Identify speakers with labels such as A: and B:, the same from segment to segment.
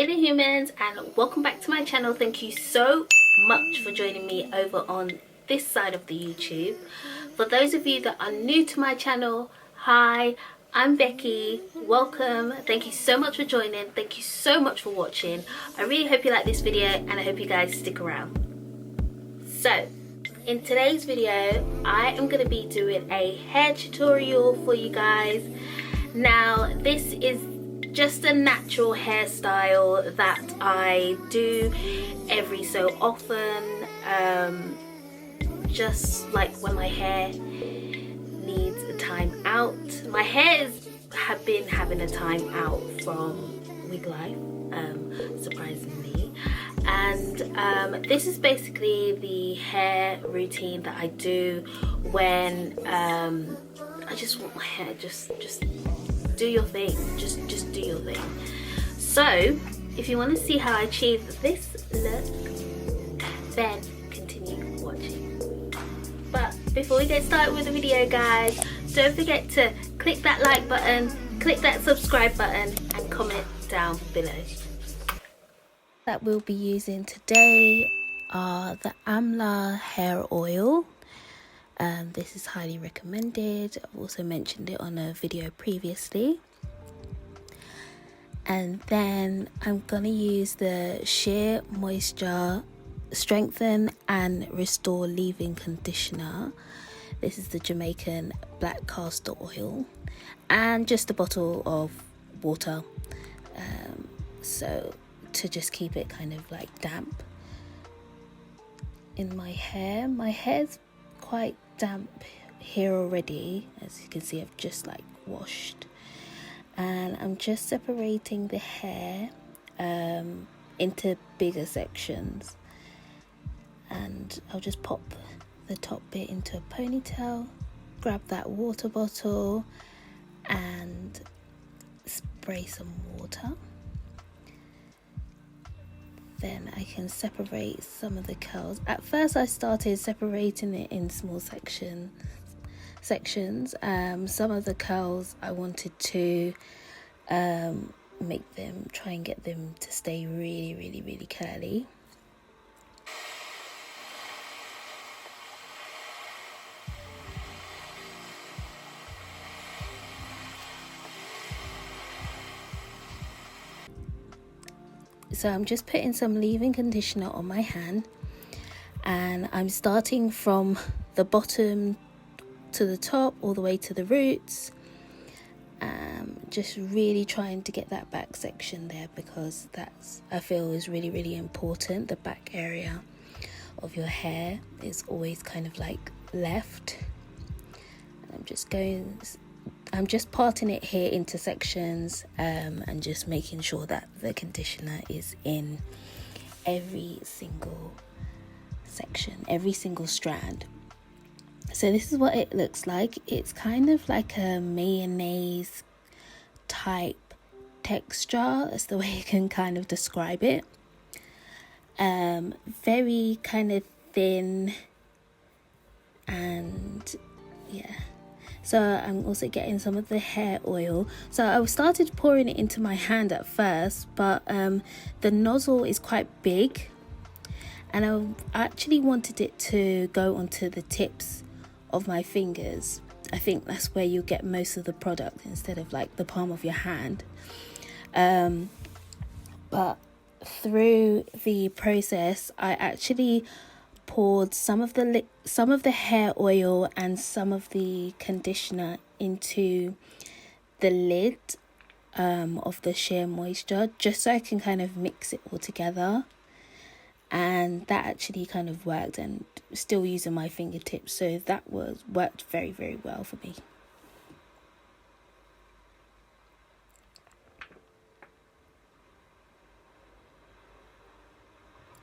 A: Hey there humans, and welcome back to my channel. Thank you so much for joining me over on this side of the YouTube. For those of you that are new to my channel, hi, I'm Becky. Welcome. Thank you so much for joining. Thank you so much for watching. I really hope you like this video and I hope you guys stick around. So in today's video I am going to be doing a hair tutorial for you guys. Now this is just a natural hairstyle that I do every so often, just like when my hair needs a time out. My hair have been having a time out from wig life, surprisingly, and this is basically the hair routine that I do when I just want my hair just do your thing, just do your thing. So if you want to see how I achieve this look, then continue watching. But before we get started with the video guys, don't forget to click that like button, click that subscribe button and comment down below. That we'll be using today are the Amla hair oil. This is highly recommended. I've also mentioned it on a video previously. And then I'm going to use the Shea Moisture Strengthen and Restore Leave-In Conditioner. This is the Jamaican black castor oil. And just a bottle of water. So to just keep it kind of like damp in my hair. My hair's quite damp here already, as you can see. I've just like washed, and I'm just separating the hair into bigger sections, and I'll just pop the top bit into a ponytail, grab that water bottle and spray some water. Then I can separate some of the curls. At first I started separating it in small sections. Some of the curls I wanted to make them, try and get them to stay really curly. So I'm just putting some leave-in conditioner on my hand, and I'm starting from the bottom to the top all the way to the roots, just really trying to get that back section there, because that's, I feel, is really important. The back area of your hair is always kind of like left. I'm just parting it here into sections, and just making sure that the conditioner is in every single section, every single strand. So this is what it looks like. It's kind of like a mayonnaise type texture. That's the way I can kind of describe it. Very kind of thin, and yeah. So I'm also getting some of the hair oil. So I started pouring it into my hand at first, but the nozzle is quite big, and I actually wanted it to go onto the tips of my fingers. I think that's where you get most of the product, instead of like the palm of your hand. But through the process, I actually poured some of the hair oil and some of the conditioner into the lid of the Shea Moisture, just so I can kind of mix it all together. And that actually kind of worked, and still using my fingertips, so that worked very well for me.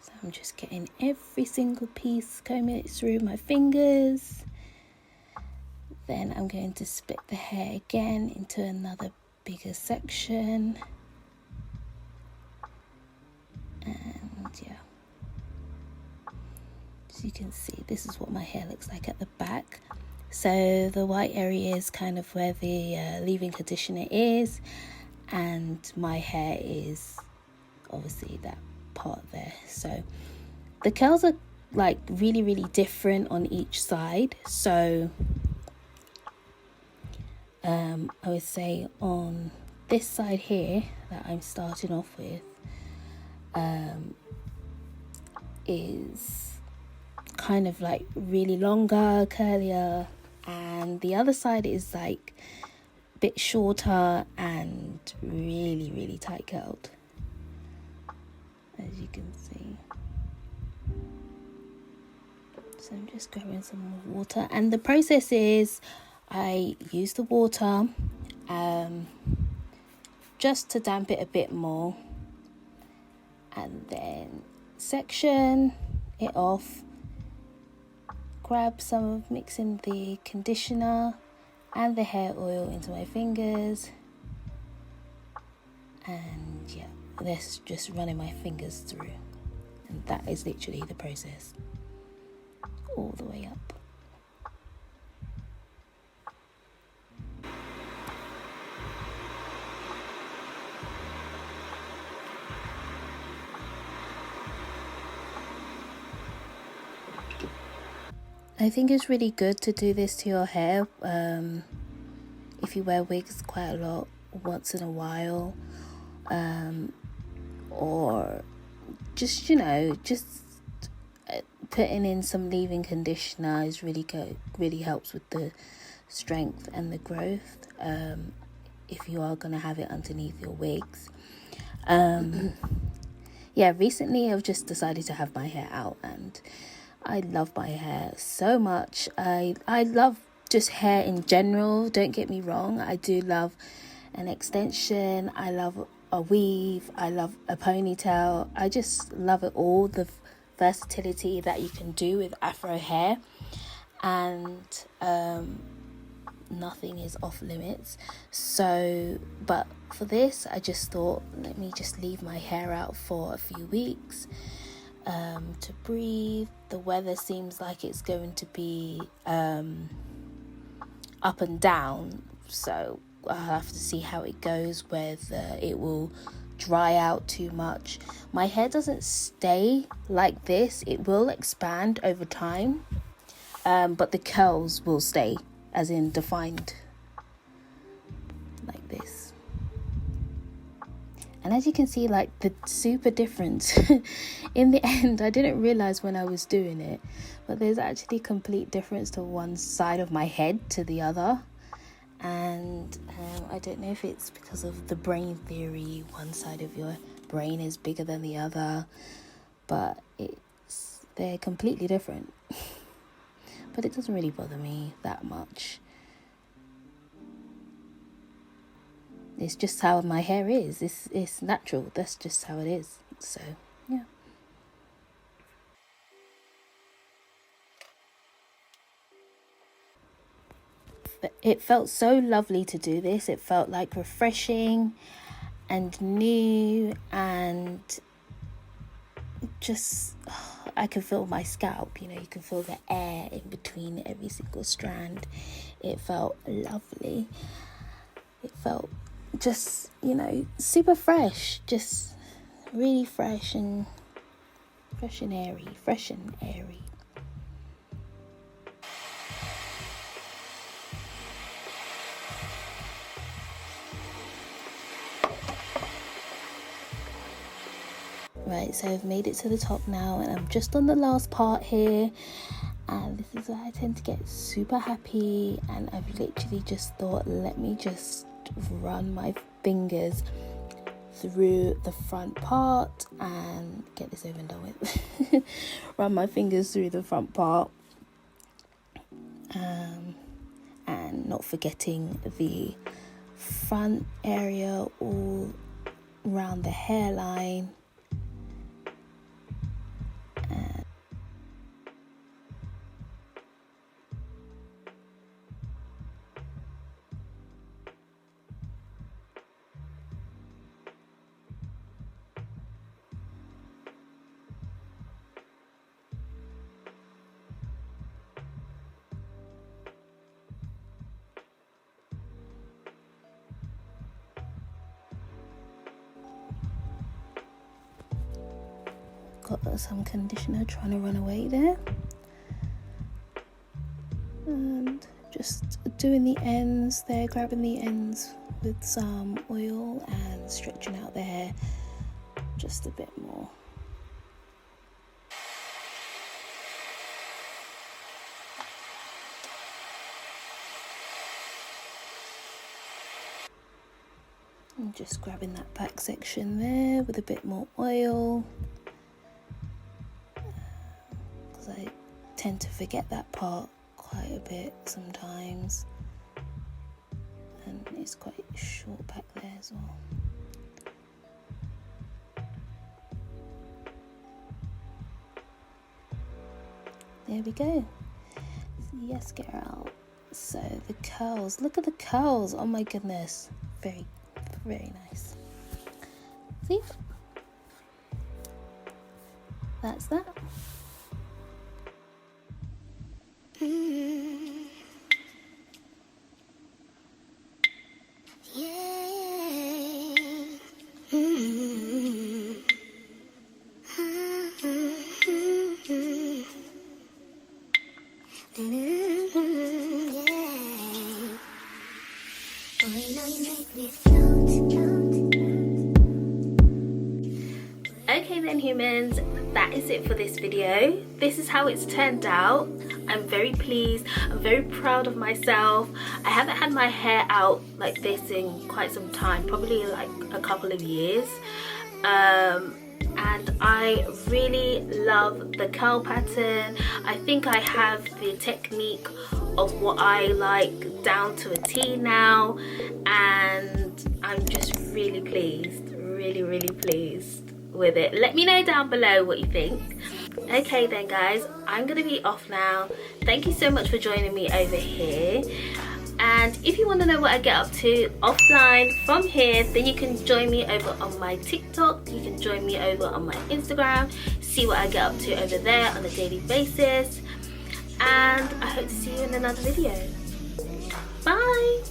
A: So I'm just getting every single piece, combing it through my fingers. Then I'm going to split the hair again into another bigger section, and yeah. As you can see, this is what my hair looks like at the back. So the white area is kind of where the leave-in conditioner is, and my hair is obviously that part there. So the curls are like really, really different on each side. So I would say on this side here that I'm starting off with is kind of like really longer, curlier, and the other side is like a bit shorter and really, really tight curled, as you can see. So I'm just grabbing some more water, and the process is I use the water just to damp it a bit more, and then section it off, grab some of mixing the conditioner and the hair oil into my fingers, and yeah, that's just running my fingers through, and that is literally the process all the way up. I think it's really good to do this to your hair if you wear wigs quite a lot, once in a while, or just, you know, just putting in some leave-in conditioner is really good, really helps with the strength and the growth if you are going to have it underneath your wigs. Yeah, recently I've just decided to have my hair out, and I love my hair so much. I love just hair in general, don't get me wrong. I do love an extension, I love a weave, I love a ponytail. I just love it all, the versatility that you can do with afro hair, and nothing is off limits. So, but for this I just thought, let me just leave my hair out for a few weeks to breathe. The weather seems like it's going to be up and down, so I'll have to see how it goes, whether it will dry out too much. My hair doesn't stay like this, it will expand over time, but the curls will stay, as in defined like this. And as you can see, like the super difference in the end, I didn't realize when I was doing it, but there's actually complete difference to one side of my head to the other. And I don't know if it's because of the brain theory, one side of your brain is bigger than the other, but they're completely different. But it doesn't really bother me that much. It's just how my hair is. It's natural. That's just how it is. So, yeah. But it felt so lovely to do this. It felt like refreshing and new, and just, I can feel my scalp, you know, you can feel the air in between every single strand. It felt lovely. It felt just, you know, super fresh, just really fresh and airy. Right, so I've made it to the top now, and I'm just on the last part here, and this is where I tend to get super happy, and I've literally just thought, let me just run my fingers through the front part and get this over and done with. Run my fingers through the front part, and not forgetting the front area all around the hairline. got some conditioner trying to run away there. And just doing the ends there, grabbing the ends with some oil and stretching out the hair just a bit more. And just grabbing that back section there with a bit more oil, because I tend to forget that part quite a bit sometimes, and it's quite short back there as well. There we go. Yes, girl. So the curls, look at the curls, oh my goodness, very nice. See, that's that. Okay then humans, that is it for this video. This is how it's turned out. I'm very pleased, I'm very proud of myself. I haven't had my hair out like this in quite some time, probably like a couple of years. And I really love the curl pattern. I think I have the technique of what I like down to a T now, and I'm just really pleased, really pleased with it. Let me know down below what you think. Okay then guys, I'm gonna be off now. Thank you so much for joining me over here, and if you want to know what I get up to offline from here, then you can join me over on my TikTok, you can join me over on my Instagram, see what I get up to over there on a daily basis, and I hope to see you in another video. Bye.